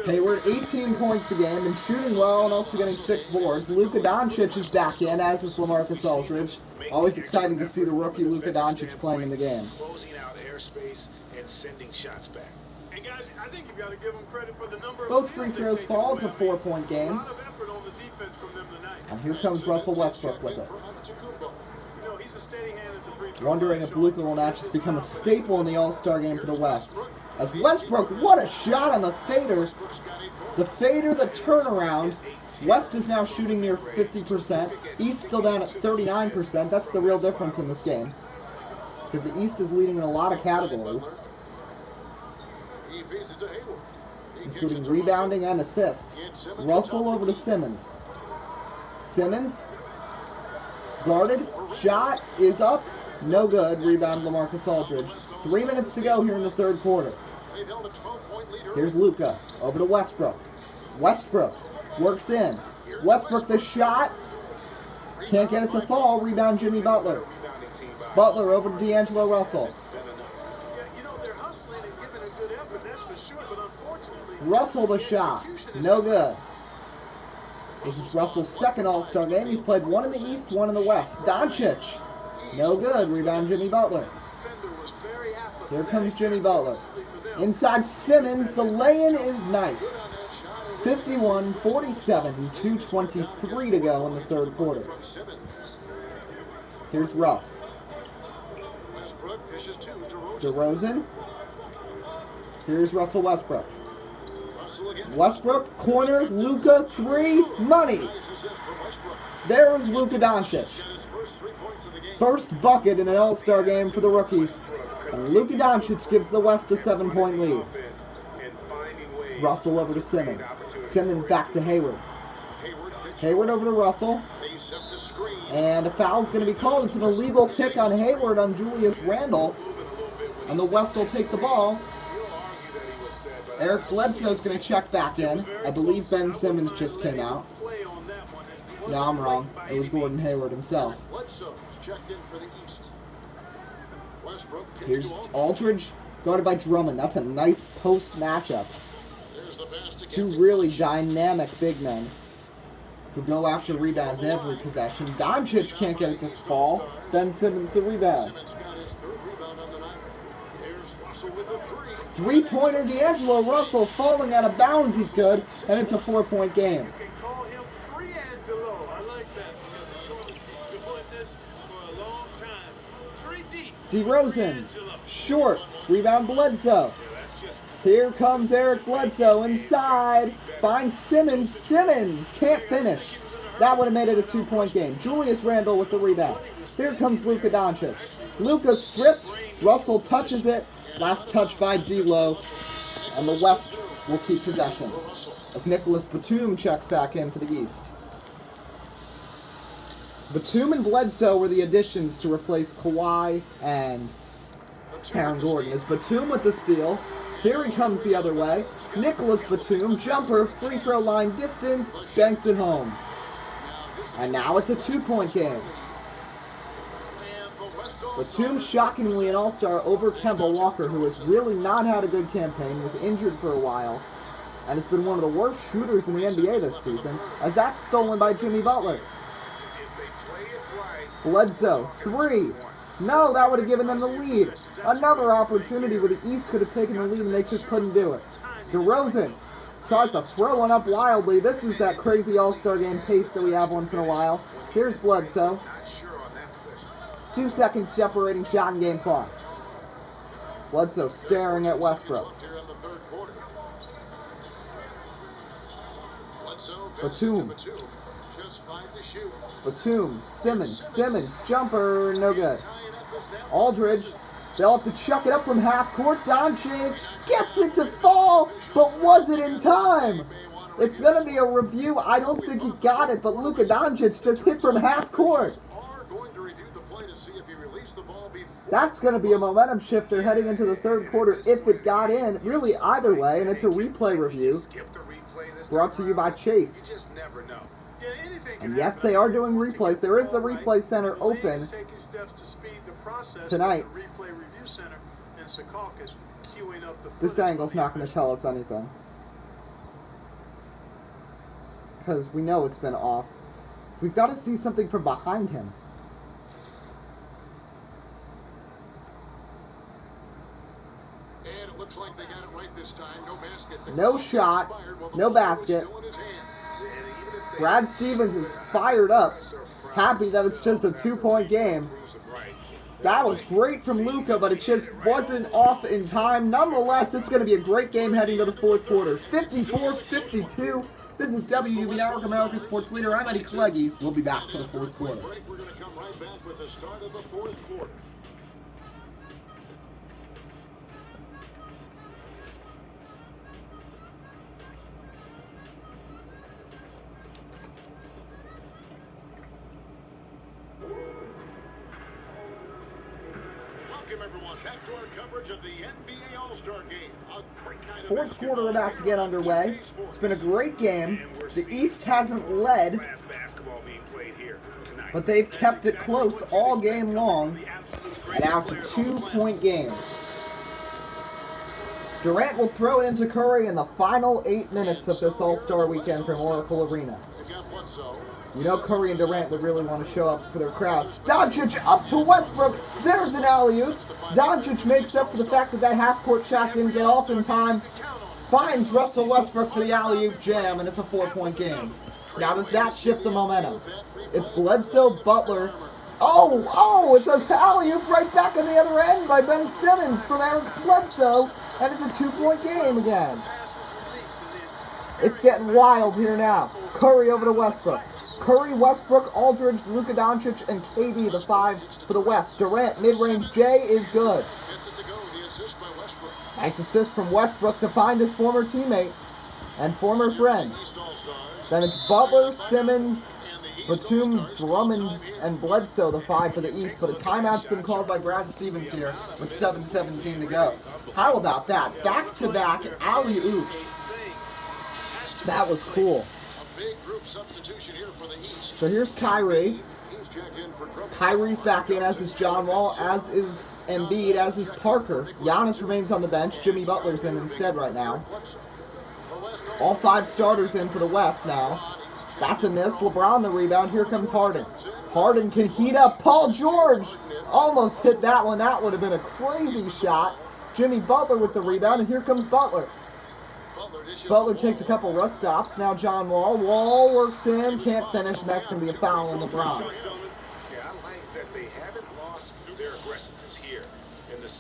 Hayward, 18 points a game and shooting well and also getting 6 boards. Luka Doncic is back in, as is LaMarcus Aldridge. Always exciting to see the rookie Luka Doncic playing in the game. Closing out airspace and sending shots back. And guys, I think you've got to give them credit for the number of Both free throws fall. It's a 4-point game. A lot of effort on the defense from them tonight. And here comes Russell Westbrook with it. You know, he's a steady hand at the free throw. Wondering if Luka will not just become a staple in the All-Star game for the West. As Westbrook, what a shot on the fader. The fader, the turnaround. West is now shooting near 50%. East still down at 39%. That's the real difference in this game. Because the East is leading in a lot of categories, including rebounding and assists. Russell over to Simmons. Simmons, guarded, shot is up, no good. Rebound LaMarcus Aldridge. 3 minutes to go here in the third quarter. Here's Luka over to Westbrook. Westbrook works in. Westbrook the shot. Can't get it to fall. Rebound Jimmy Butler. Butler over to D'Angelo Russell. Russell the shot. No good. This is Russell's second All-Star game. He's played 1 in the East, 1 in the West. Doncic. No good. Rebound Jimmy Butler. Here comes Jimmy Butler. Inside Simmons. The lay-in is nice. 51-47. 2:23 to go in the third quarter. Here's Russ. DeRozan. Here's Russell Westbrook. Westbrook, corner, Luka, three, money. There is Luka Doncic. First bucket in an All-Star game for the rookie. And Luka Doncic gives the West a 7-point lead. Russell over to Simmons. Simmons back to Hayward. Hayward over to Russell. And a foul's going to be called. It's an illegal pick on Hayward on Julius Randle. And the West will take the ball. Eric Bledsoe's going to check back in. I believe Ben Simmons just came out. No, I'm wrong. It was Gordon Hayward himself. Here's Aldridge, guarded by Drummond. That's a nice post matchup. Two really dynamic big men who go after rebounds every possession. Doncic can't get it to fall. Ben Simmons the rebound. Three-pointer D'Angelo Russell falling out of bounds. He's good, and it's a 4-point game. You can call him Free Angelo. I like that because he's going to be doing this for a long time. 3 deep. DeRozan, short, rebound Bledsoe. Here comes Eric Bledsoe inside. Finds Simmons. Simmons can't finish. That would have made it a 2-point game. Julius Randle with the rebound. Here comes Luka Doncic. Luka stripped. Russell touches it. Last touch by D'Lo. And the West will keep possession as Nicholas Batum checks back in for the East. Batum and Bledsoe were the additions to replace Kawhi and Aaron Gordon. As Batum with the steal. Here he comes the other way. Nicholas Batum, jumper, free throw line distance, banks it home. And now it's a 2-point game. Batum shockingly an all-star over Kemba Walker, who has really not had a good campaign, was injured for a while, and has been one of the worst shooters in the NBA this season, as that's stolen by Jimmy Butler. Bledsoe, three. No, that would have given them the lead. Another opportunity where the East could have taken the lead and they just couldn't do it. DeRozan tries to throw one up wildly. This is that crazy All-Star game pace that we have once in a while. Here's Bledsoe. 2 seconds separating shot and game clock. Bledsoe staring at Westbrook. Batum. Batum. Simmons. Jumper. No good. Aldridge. They'll have to chuck it up from half court. Doncic gets it to fall, but was it in time? It's going to be a review. I don't think he got it, but Luka Doncic just hit from half court. That's going to be a momentum shifter heading into the third quarter if it got in. Really, either way, and it's a replay review brought to you by Chase. And yes, they are doing replays. There is the replay center open tonight. This angle's not going to tell us anything, because we know it's been off. We've got to see something from behind him. No shot, no basket. Brad Stevens is fired up, happy that it's just a 2-point game. That was great from Luka, but it just wasn't off in time. Nonetheless, it's going to be a great game heading to the fourth quarter. 54-52. This is WUB Network, America's Sports Leader. I'm Eddie Kleggy. We'll be back for the fourth quarter. We're going to come right back with the start of the fourth quarter. Of the NBA All-Star game. Fourth quarter about to get underway. It's been a great game. The East hasn't led, but they've kept it close all game long. And now it's a 2-point game. Durant will throw it into Curry in the final 8 minutes of this All-Star weekend from Oracle Arena. You know Curry and Durant would really want to show up for their crowd. Doncic up to Westbrook. There's an alley-oop. Doncic makes up for the fact that half-court shot didn't get off in time. Finds Russell Westbrook for the alley-oop jam, and it's a 4-point game. Now does that shift the momentum? It's Bledsoe, Butler. Oh, it's an alley-oop right back on the other end by Ben Simmons from Eric Bledsoe, and it's a 2-point game again. It's getting wild here now. Curry over to Westbrook. Curry, Westbrook, Aldridge, Luka Doncic, and KD, the 5 for the West. Durant, mid-range J is good. Nice assist from Westbrook to find his former teammate and former friend. Then it's Butler, Simmons, Batum, Drummond, and Bledsoe, the 5 for the East. But a timeout's been called by Brad Stevens here with 7:17 to go. How about that? Back-to-back alley-oops. That was cool. So here's Kyrie. Kyrie's back in, as is John Wall, as is Embiid, as is Parker. Giannis remains on the bench. Jimmy Butler's in instead right now. All 5 starters in for the West now. That's a miss. LeBron the rebound. Here comes Harden. Harden can heat up. Paul George almost hit that one. That would have been a crazy shot. Jimmy Butler with the rebound, and here comes Butler. Butler takes a couple rust stops. Now John Wall. Wall works in, can't finish, and that's going to be a foul on LeBron.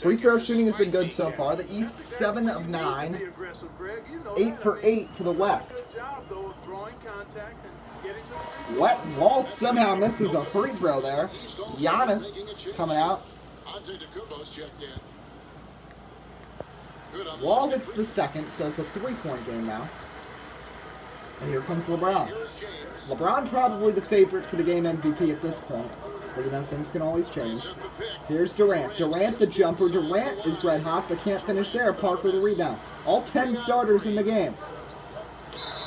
Free throw shooting has been good so far. The East 7 of 9, 8 for 8 for the West. Wall somehow misses a free throw there. Giannis coming out. Wall gets the second, so it's a 3-point game now. And here comes LeBron. LeBron probably the favorite for the game MVP at this point. But you know, things can always change. Here's Durant. Durant the jumper. Durant is red hot, but can't finish there. Parker the rebound. All 10 starters in the game.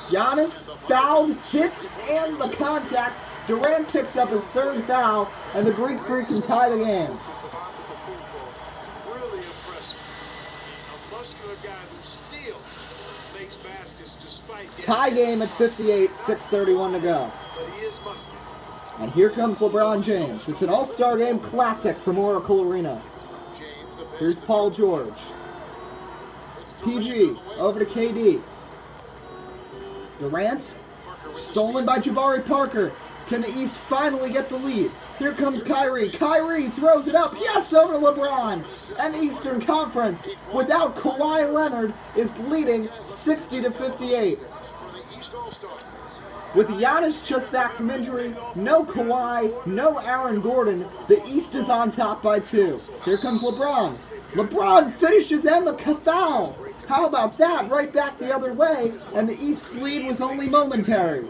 Giannis fouled, hits, and the contact. Durant picks up his 3rd foul, and the Greek Freak can tie the game. Really impressive. A muscular guy who still makes baskets despite Tie game at 58, 6:31 to go. but he is muscular. And here comes LeBron James. It's an all-star game classic from Oracle Arena. Here's Paul George. PG over to KD. Durant, stolen by Jabari Parker. Can the East finally get the lead? Here comes Kyrie. Kyrie throws it up. Yes, over to LeBron. And the Eastern Conference, without Kawhi Leonard, is leading 60-58. With Giannis just back from injury, no Kawhi, no Aaron Gordon, the East is on top by 2. Here comes LeBron. LeBron finishes and the foul. How about that? Right back the other way, and the East's lead was only momentary.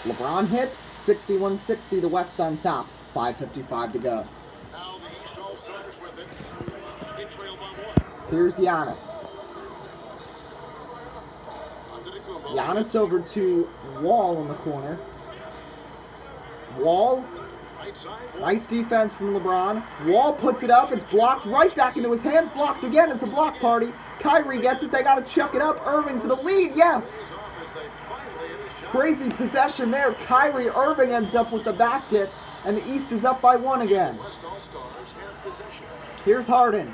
LeBron hits, 61-60, the West on top, 5:55 to go. Here's Giannis. Giannis over to Wall in the corner. Wall, nice defense from LeBron. Wall puts it up, it's blocked right back into his hands, blocked again, it's a block party. Kyrie gets it, they gotta chuck it up. Irving for the lead, yes! Crazy possession there. Kyrie Irving ends up with the basket, and the East is up by 1 again. Here's Harden.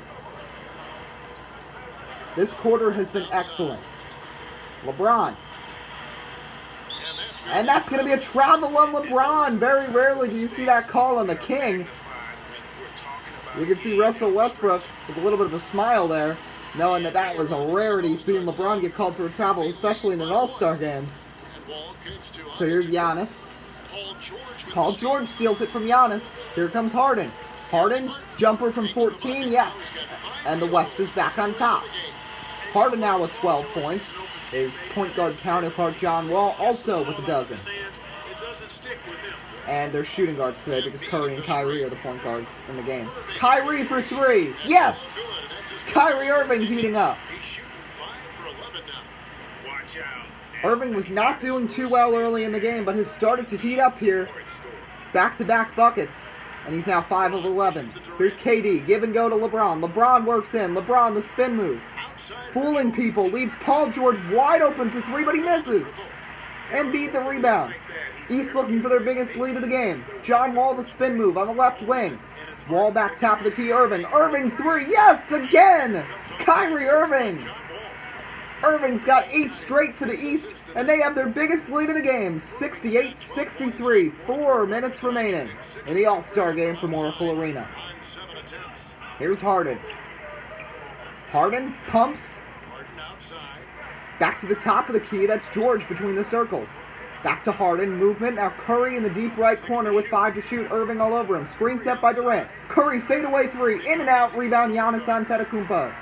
This quarter has been excellent. LeBron. And that's going to be a travel on LeBron. Very rarely do you see that call on the King. You can see Russell Westbrook with a little bit of a smile there, knowing that that was a rarity, seeing LeBron get called for a travel, especially in an All-Star game. So here's Giannis. Paul George steals it from Giannis. Here comes Harden. Harden, jumper from 14, yes. And the West is back on top. Harden now with 12 points. His point guard counterpart John Wall also with a dozen. And they're shooting guards today because Curry and Kyrie are the point guards in the game. Kyrie for 3, yes! Kyrie Irving heating up. Irving was not doing too well early in the game, but has started to heat up here. Back-to-back buckets, and he's now 5 of 11. Here's KD, give and go to LeBron. LeBron works in. LeBron, the spin move. Fooling people, leaves Paul George wide open for 3, but he misses. Embiid the rebound. East looking for their biggest lead of the game. John Wall, the spin move on the left wing. Wall back top of the key, Irving. Irving 3, yes, again! Kyrie Irving. Irving's got 8 straight for the East, and they have their biggest lead of the game, 68-63, 4 minutes remaining in the All-Star game from Oracle Arena. Here's Harden. Harden pumps. Back to the top of the key. That's George between the circles. Back to Harden. Movement. Now Curry in the deep right corner with 5 to shoot. Irving all over him. Screen set by Durant. Curry fadeaway 3. In and out. Rebound Giannis Antetokounmpo.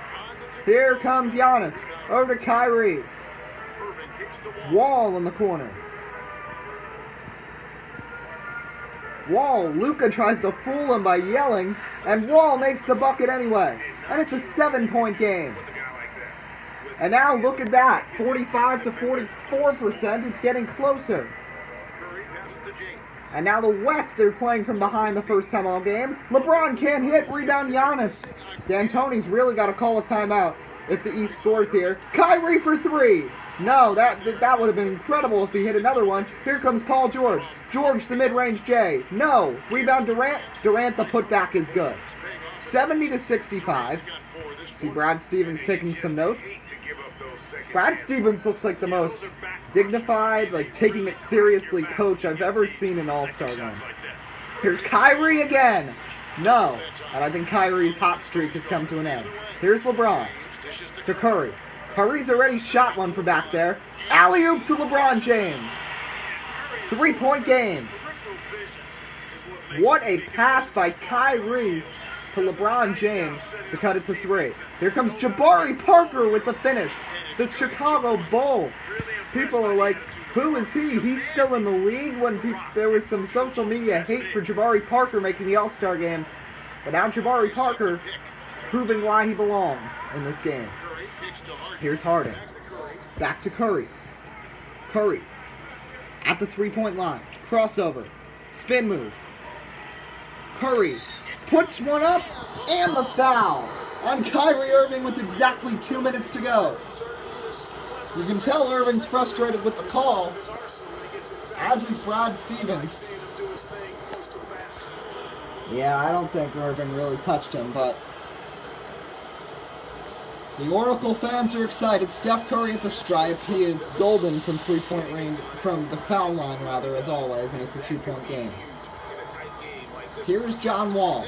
Here comes Giannis. Over to Kyrie. Wall in the corner. Wall. Luka tries to fool him by yelling. And Wall makes the bucket anyway. And it's a 7-point game. And now look at that, 45 to 44%, it's getting closer. And now the West are playing from behind the first time all game. LeBron can't hit, rebound Giannis. D'Antoni's really got to call a timeout if the East scores here. Kyrie for 3. No, that would have been incredible if he hit another one. Here comes Paul George. George the mid-range J. No, rebound Durant. Durant the putback is good. 70 to 65. See Brad Stevens taking some notes. Brad Stevens looks like the most dignified, like taking it seriously coach I've ever seen in All-Star game. Here's Kyrie again. No. And I think Kyrie's hot streak has come to an end. Here's LeBron to Curry. Curry's already shot one from back there. Alley-oop to LeBron James. 3-point game. What a pass by Kyrie to LeBron James to cut it to 3. Here comes Jabari Parker with the finish. The Chicago Bull. People are like, who is he? He's still in the league when there was some social media hate for Jabari Parker making the All-Star game. But now Jabari Parker proving why he belongs in this game. Here's Harden. Back to Curry. Curry at the 3-point line. Crossover. Spin move. Curry puts one up and the foul on Kyrie Irving with exactly 2 minutes to go. You can tell Irving's frustrated with the call, as is Brad Stevens. Yeah, I don't think Irving really touched him, but the Oracle fans are excited. Steph Curry at the stripe. He is golden from 3-point range, from the foul line rather, as always, and it's a 2-point game. Here's John Wall.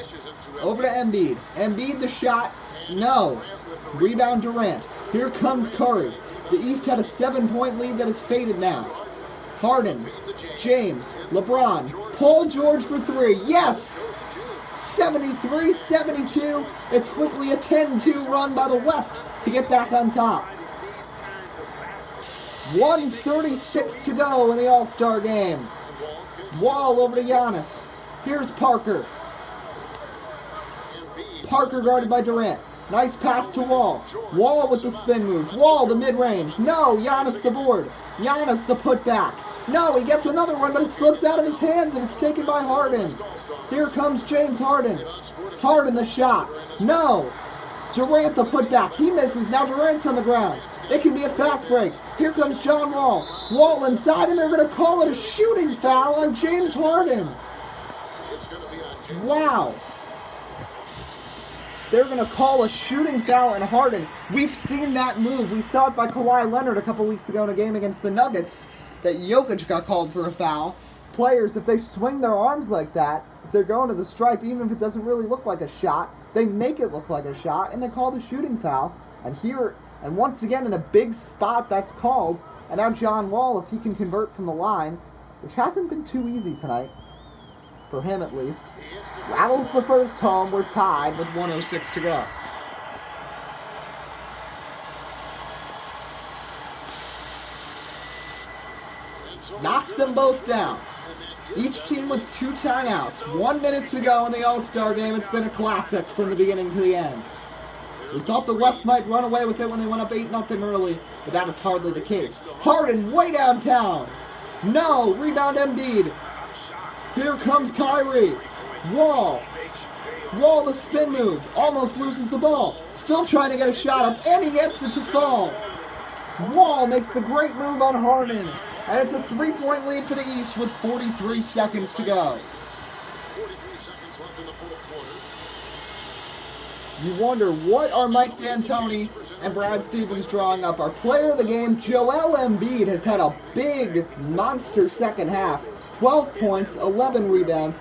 Over to Embiid. Embiid the shot. No. Rebound Durant. Here comes Curry. The East had a 7-point lead that has faded now. Harden. James. LeBron. Paul George for 3. Yes! 73-72. It's quickly a 10-2 run by the West to get back on top. 1:36 to go in the All-Star game. Wall over to Giannis. Here's Parker. Parker guarded by Durant. Nice pass to Wall. Wall with the spin move. Wall the mid-range. No, Giannis the board. Giannis the putback. No, he gets another one, but it slips out of his hands and it's taken by Harden. Here comes James Harden. Harden the shot. No. Durant the putback. He misses. Now Durant's on the ground. It can be a fast break. Here comes John Wall. Wall inside, and they're going to call it a shooting foul on James Harden. Wow. They're going to call a shooting foul on Harden. We've seen that move. We saw it by Kawhi Leonard a couple weeks ago in a game against the Nuggets that Jokic got called for a foul. Players, if they swing their arms like that, if they're going to the stripe, even if it doesn't really look like a shot, they make it look like a shot, and they call the shooting foul. And once again, in a big spot, that's called. And now John Wall, if he can convert from the line, which hasn't been too easy tonight, for him at least, rattles the first home. We're tied with 1:06 to go. Knocks them both down. Each team with 2 timeouts. 1 minute to go in the All-Star game. It's been a classic from the beginning to the end. We thought the West might run away with it when they went up 8-0 early, but that is hardly the case. Harden way downtown. No, rebound Embiid. Here comes Kyrie. Wall. Wall the spin move. Almost loses the ball. Still trying to get a shot up, and he gets it to fall. Wall makes the great move on Harden. And it's a 3-point lead for the East with 43 seconds to go. 43 seconds left in the fourth quarter. You wonder, what are Mike D'Antoni and Brad Stevens drawing up? Our player of the game, Joel Embiid, has had a big monster second half. 12 points, 11 rebounds.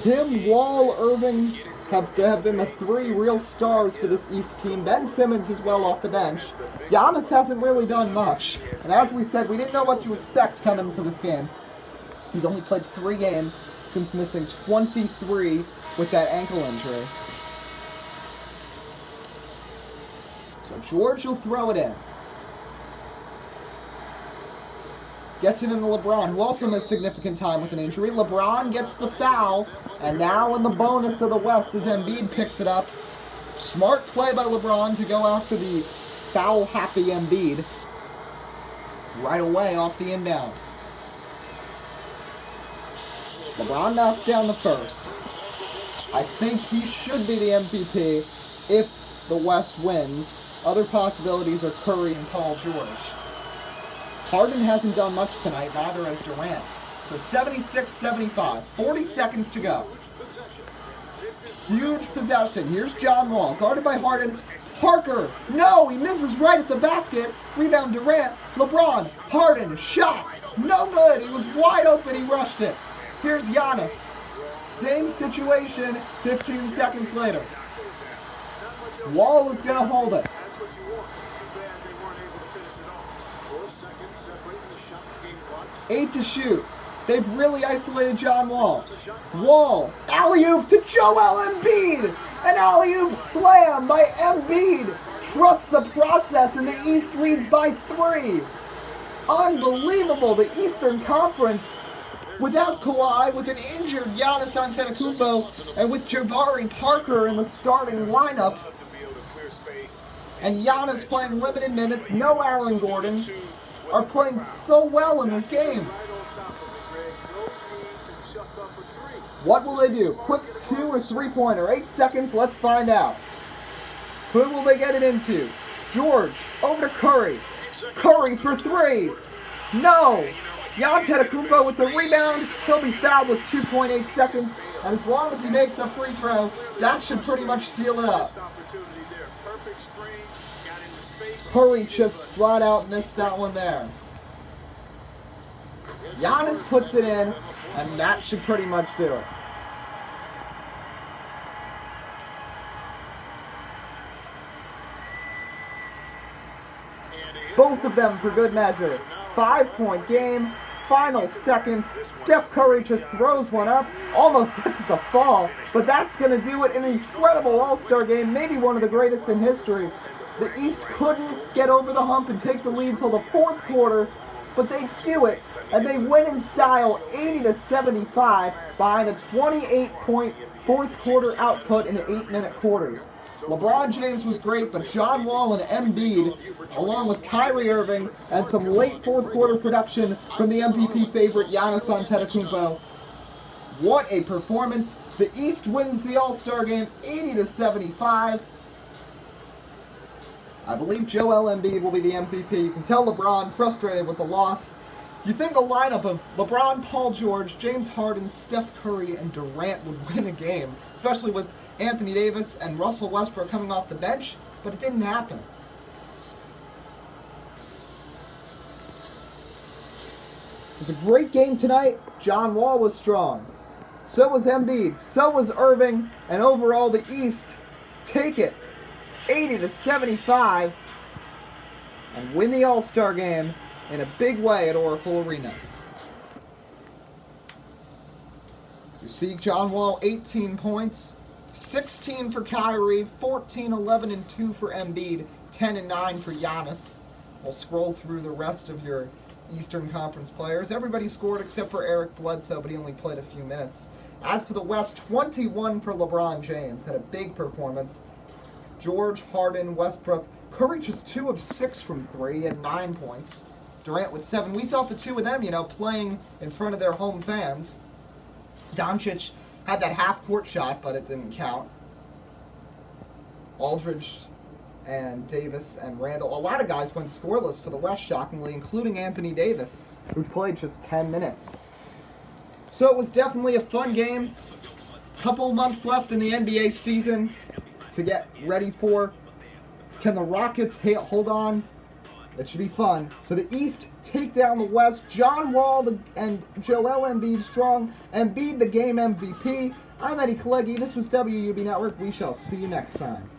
Him, Wall, Irving, have been the three real stars for this East team. Ben Simmons is well off the bench. Giannis hasn't really done much. And as we said, we didn't know what to expect coming into this game. He's only played 3 games since missing 23 with that ankle injury. So George will throw it in. Gets it into LeBron, who also missed significant time with an injury. LeBron gets the foul, and now in the bonus of the West as Embiid picks it up. Smart play by LeBron to go after the foul-happy Embiid right away off the inbound. LeBron knocks down the first. I think he should be the MVP if the West wins. Other possibilities are Curry and Paul George. Harden hasn't done much tonight, neither has Durant. So 76-75, 40 seconds to go. Huge possession. Here's John Wall, guarded by Harden. Parker, no, he misses right at the basket. Rebound Durant, LeBron, Harden, shot. No good, he was wide open, he rushed it. Here's Giannis. Same situation, 15 seconds later. Wall is going to hold it. 8 to shoot. They've really isolated John Wall. Wall, alley-oop to Joel Embiid. An alley-oop slam by Embiid. Trust the process, and the East leads by 3. Unbelievable. The Eastern Conference, without Kawhi, with an injured Giannis Antetokounmpo, and with Jabari Parker in the starting lineup, and Giannis playing limited minutes, no Aaron Gordon, are playing so well in this game. What will they do? Quick 2 or 3-pointer. 8 seconds, let's find out. Who will they get it into? George, over to Curry. Curry for 3. No! Antetokounmpo with the rebound. He'll be fouled with 2.8 seconds. And as long as he makes a free throw, that should pretty much seal it up. Curry just flat out missed that one there. Giannis puts it in, and that should pretty much do it. Both of them for good measure. 5-point game, final seconds. Steph Curry just throws one up, almost gets it to fall, but that's going to do it. An incredible All-Star game, maybe one of the greatest in history. The East couldn't get over the hump and take the lead until the 4th quarter, but they do it, and they win in style 80-75 behind a 28-point 4th quarter output in 8-minute quarters. LeBron James was great, but John Wall and Embiid, along with Kyrie Irving and some late 4th quarter production from the MVP favorite Giannis Antetokounmpo. What a performance. The East wins the All-Star game 80-75. I believe Joel Embiid will be the MVP. You can tell LeBron frustrated with the loss. You think a lineup of LeBron, Paul George, James Harden, Steph Curry, and Durant would win a game, especially with Anthony Davis and Russell Westbrook coming off the bench, but it didn't happen. It was a great game tonight. John Wall was strong. So was Embiid. So was Irving. And overall, the East take it 80-75 and win the All-Star game in a big way at Oracle Arena. You see John Wall, 18 points, 16 for Kyrie, 14, 11, and 2 for Embiid, 10 and 9 for Giannis. We'll scroll through the rest of your Eastern Conference players. Everybody scored except for Eric Bledsoe, but he only played a few minutes. As for the West, 21 for LeBron James, had a big performance. George, Harden, Westbrook. Curry just 2 of 6 from 3 and 9 points. Durant with 7. We thought the two of them, playing in front of their home fans. Doncic had that half-court shot, but it didn't count. Aldridge and Davis and Randall. A lot of guys went scoreless for the West, shockingly, including Anthony Davis, who played just 10 minutes. So it was definitely a fun game. Couple months left in the NBA season to get ready for. Can the Rockets hold on? It should be fun. So the East take down the West. John Wall and Joel Embiid strong. Embiid the game MVP. I'm Eddie Kalegi. This was WUB Network. We shall see you next time.